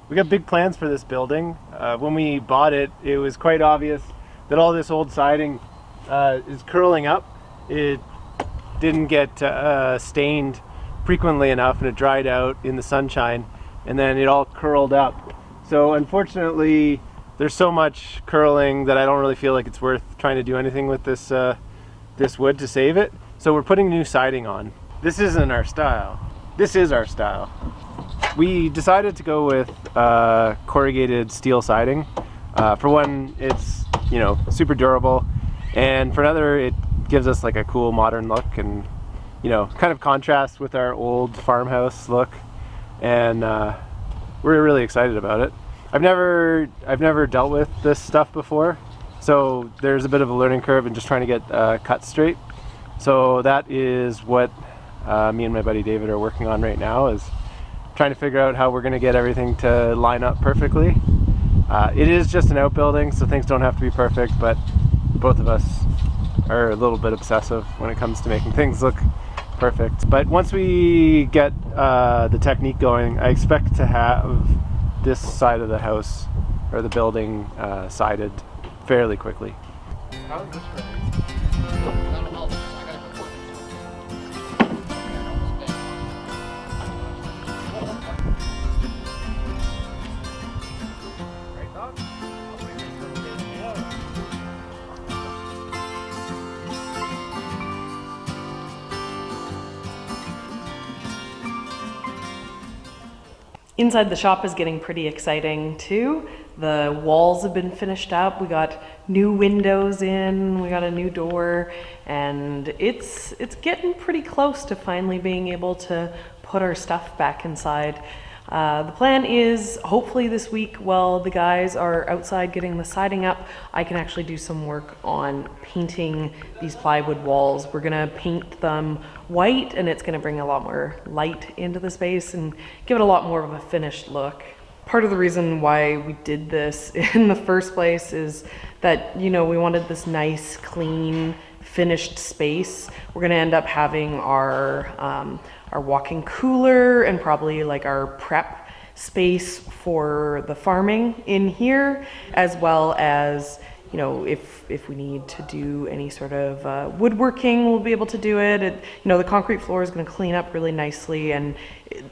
We got big plans for this building. When we bought it, it was quite obvious that all this old siding is curling up. It didn't get stained frequently enough, and it dried out in the sunshine, and then it all curled up. So unfortunately, there's so much curling that I don't really feel like it's worth trying to do anything with this this wood to save it. So we're putting new siding on. This isn't our style. This is our style. We decided to go with corrugated steel siding. For one, it's, you know, super durable, and for another, it gives us like a cool modern look, and, you know, kind of contrasts with our old farmhouse look, and we're really excited about it. I've never dealt with this stuff before, so there's a bit of a learning curve in just trying to get cuts straight. So that is what me and my buddy David are working on right now, is trying to figure out how we're going to get everything to line up perfectly. It is just an outbuilding, so things don't have to be perfect, but both of us are a little bit obsessive when it comes to making things look perfect. But once we get the technique going, I expect to have this side of the house, or the building, sided fairly quickly. How is this for you? Inside the shop is getting pretty exciting too. The walls have been finished up. We got new windows in, we got a new door, and it's getting pretty close to finally being able to put our stuff back inside. The plan is hopefully this week, while the guys are outside getting the siding up, I can actually do some work on painting these plywood walls. We're gonna paint them white, and it's gonna bring a lot more light into the space and give it a lot more of a finished look. Part of the reason why we did this in the first place is that, you know, we wanted this nice, clean, finished space. We're gonna end up having our walk-in cooler and probably like our prep space for the farming in here, as well as, you know, if we need to do any sort of woodworking, we'll be able to do it. You know, the concrete floor is going to clean up really nicely, and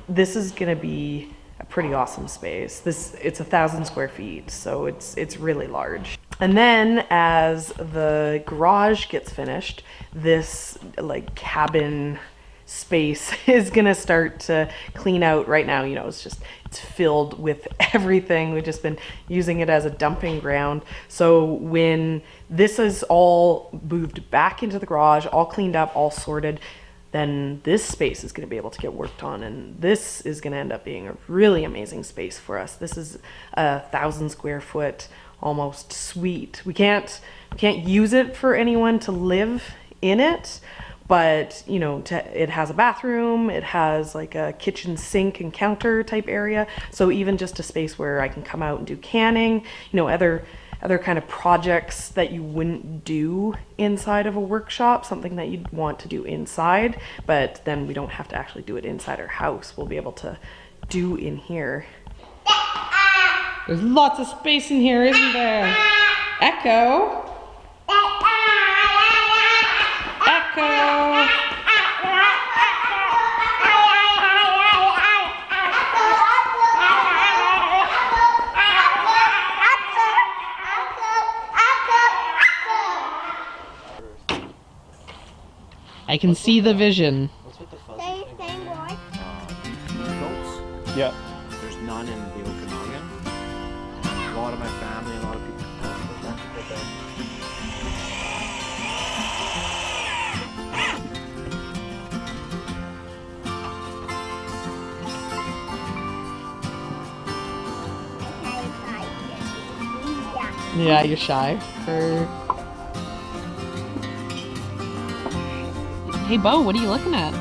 this is going to be a pretty awesome space. It's 1,000 square feet, so it's really large. And then as the garage gets finished, this like cabin space is gonna start to clean out. Right now, you know, it's filled with everything. We've just been using it as a dumping ground. So when this is all moved back into the garage, all cleaned up, all sorted, then this space is going to be able to get worked on, and this is going to end up being a really amazing space for us. This is 1,000 square foot almost suite. We can't use it for anyone to live in it, but, you know, it has a bathroom, it has like a kitchen sink and counter type area. So even just a space where I can come out and do canning, you know, other kind of projects that you wouldn't do inside of a workshop, something that you'd want to do inside, but then we don't have to actually do it inside our house. We'll be able to do in here. There's lots of space in here, isn't there? Echo. Echo. I can see the vision. What's with the fuzzy thing? Goats? Yeah. There's none in the Okanagan. A lot of my family, a lot of people put there. Yeah, you're shy. Hey, Bo, what are you looking at?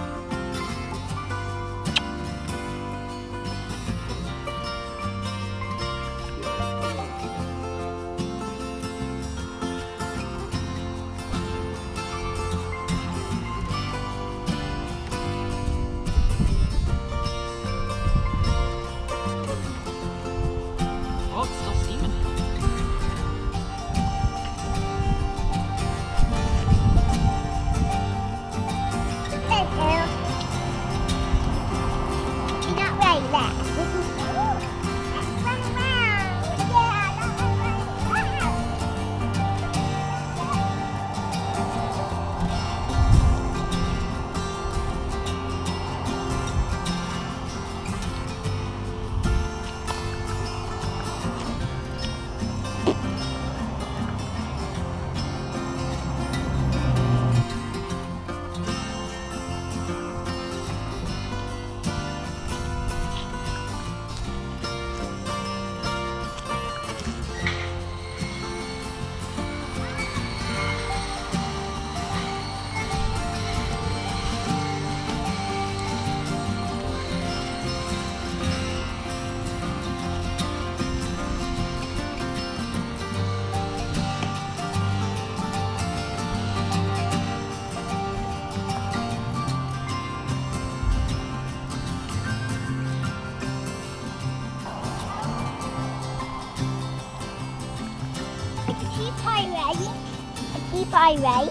keep I right?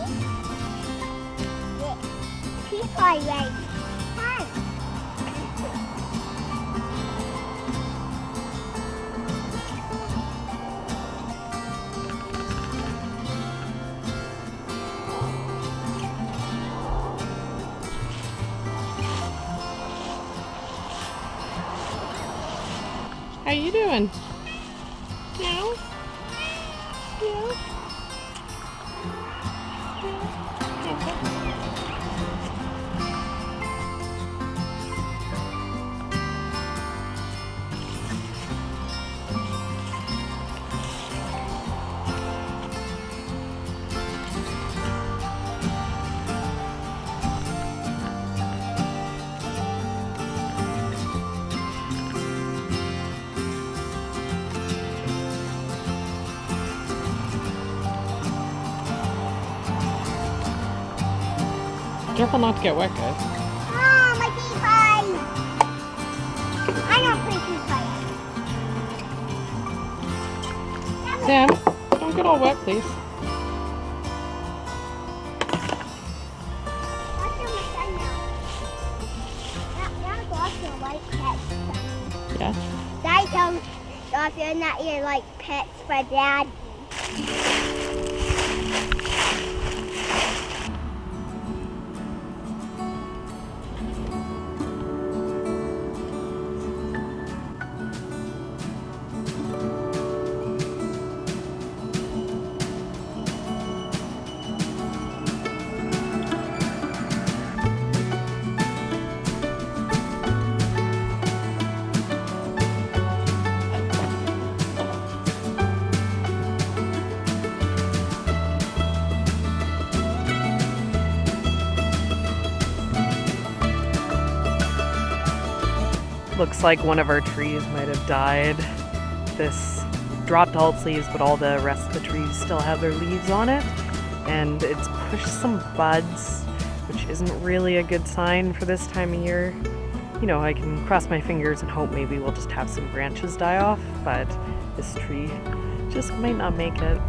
Yeah. Keep I right. Hi. How you doing? Meow? Meow? Careful not to get wet, guys. Oh, my keep I. I don't play keep I. Sam, don't get all wet, please. Watch on my son now. Now go off your like pets. Yeah. Dad don't know if you're not your like pets for Dad. Looks like one of our trees might have died. This dropped all its leaves, but all the rest of the trees still have their leaves on it. And it's pushed some buds, which isn't really a good sign for this time of year. You know, I can cross my fingers and hope maybe we'll just have some branches die off, but this tree just might not make it.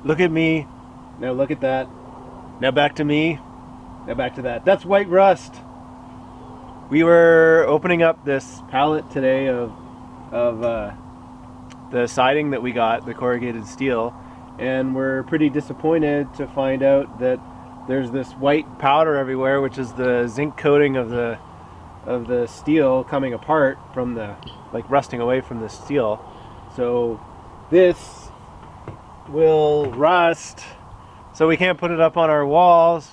Look at me. Now look at that. Now back to me. Now back to that. That's white rust. We were opening up this pallet today of the siding that we got, the corrugated steel, and we're pretty disappointed to find out that there's this white powder everywhere, which is the zinc coating of the steel coming apart from the, like, rusting away from the steel. So this will rust, so we can't put it up on our walls.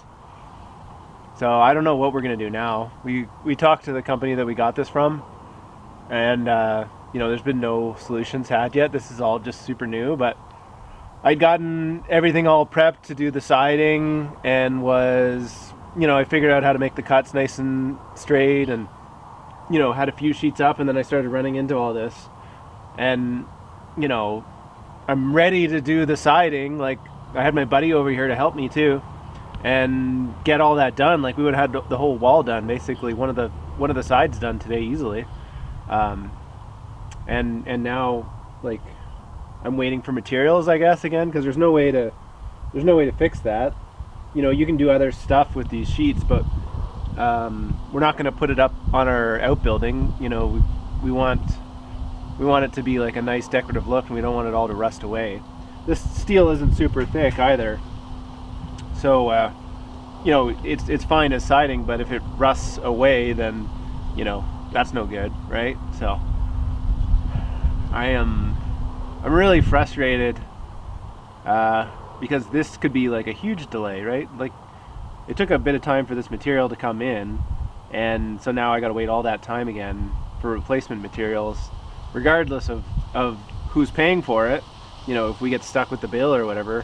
So I don't know what we're gonna do now. We talked to the company that we got this from, and you know, there's been no solutions had yet. This is all just super new, but I'd gotten everything all prepped to do the siding, and was, you know, I figured out how to make the cuts nice and straight, and, you know, had a few sheets up, and then I started running into all this, and, you know, I'm ready to do the siding. Like, I had my buddy over here to help me too, and get all that done. Like, we would have had the whole wall done, basically one of the sides done today easily. And now, like, I'm waiting for materials, I guess, again, because there's no way to fix that. You know, you can do other stuff with these sheets, but we're not going to put it up on our outbuilding. You know, we want it to be like a nice decorative look, and we don't want it all to rust away. This steel isn't super thick either, so you know, it's fine as siding, but if it rusts away, then, you know, that's no good, right? So I'm really frustrated because this could be like a huge delay, right? Like, it took a bit of time for this material to come in, and so now I gotta wait all that time again for replacement materials, regardless of who's paying for it. You know, if we get stuck with the bill or whatever,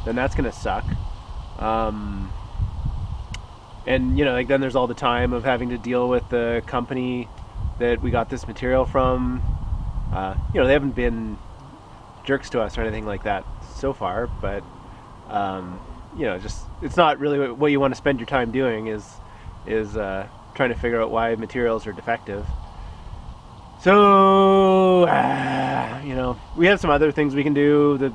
then that's gonna suck. And, you know, like, then there's all the time of having to deal with the company that we got this material from. You know, they haven't been jerks to us or anything like that so far, but you know, just it's not really what you want to spend your time doing is trying to figure out why materials are defective. So you know, we have some other things we can do.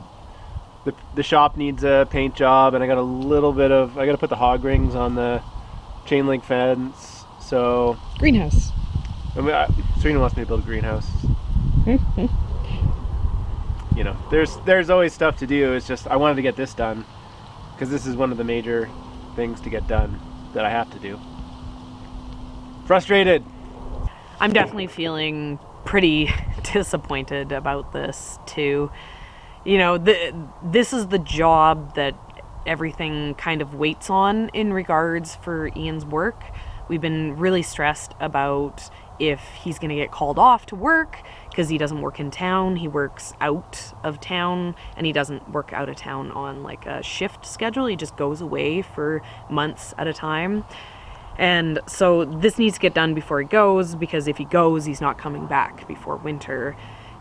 The shop needs a paint job, and I got to put the hog rings on the chain link fence. So Greenhouse. Serena wants me to build a greenhouse. You know, there's always stuff to do. It's just I wanted to get this done because this is one of the major things to get done that I have to do. Frustrated. I'm definitely feeling pretty disappointed about this too. You know, this is the job that everything kind of waits on in regards for Ian's work. We've been really stressed about if he's going to get called off to work because he doesn't work in town. He works out of town, and he doesn't work out of town on like a shift schedule. He just goes away for months at a time. And so this needs to get done before he goes, because if he goes, he's not coming back before winter.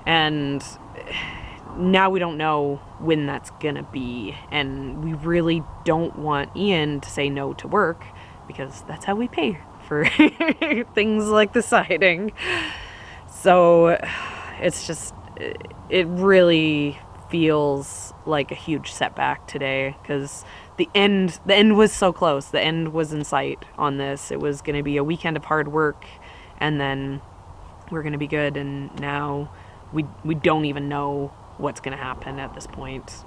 And now we don't know when that's gonna be, and we really don't want Ian to say no to work, because that's how we pay for things like the siding. So it's just, it really feels like a huge setback today, because the end was so close. The end was in sight on this. It was going to be a weekend of hard work, and then we're going to be good. And now we don't even know what's going to happen at this point.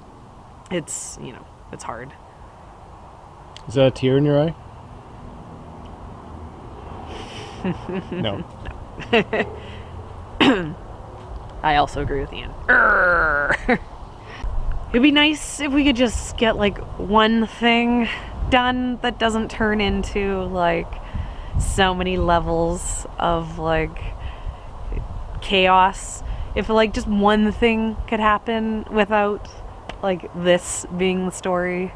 It's, you know, it's hard. Is that a tear in your eye? No. I also agree with Ian. It'd be nice if we could just get like one thing done that doesn't turn into like so many levels of like chaos. If like just one thing could happen without like this being the story,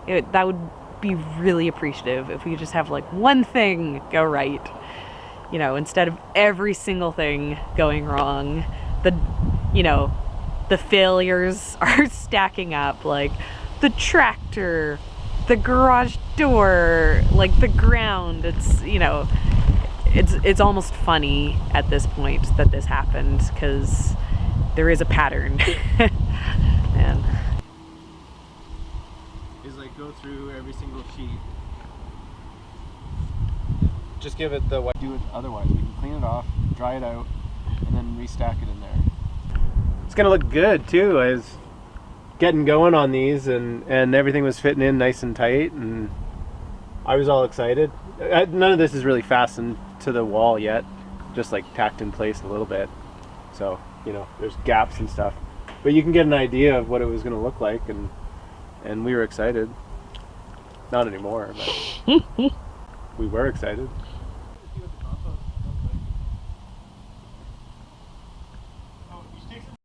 that would be really appreciative. If we could just have like one thing go right, you know, instead of every single thing going wrong. The failures are stacking up, like the tractor, the garage door, like the ground. It's, you know, it's almost funny at this point that this happened, because there is a pattern. Man. Is like go through every single sheet. Just give it the white. Do it otherwise. We can clean it off, dry it out, and then restack it in there. It's gonna look good too. I was getting going on these, and everything was fitting in nice and tight, and I was all excited. None of this is really fastened to the wall yet, just like tacked in place a little bit. So, you know, there's gaps and stuff, but you can get an idea of what it was gonna look like, and we were excited. Not anymore, but we were excited.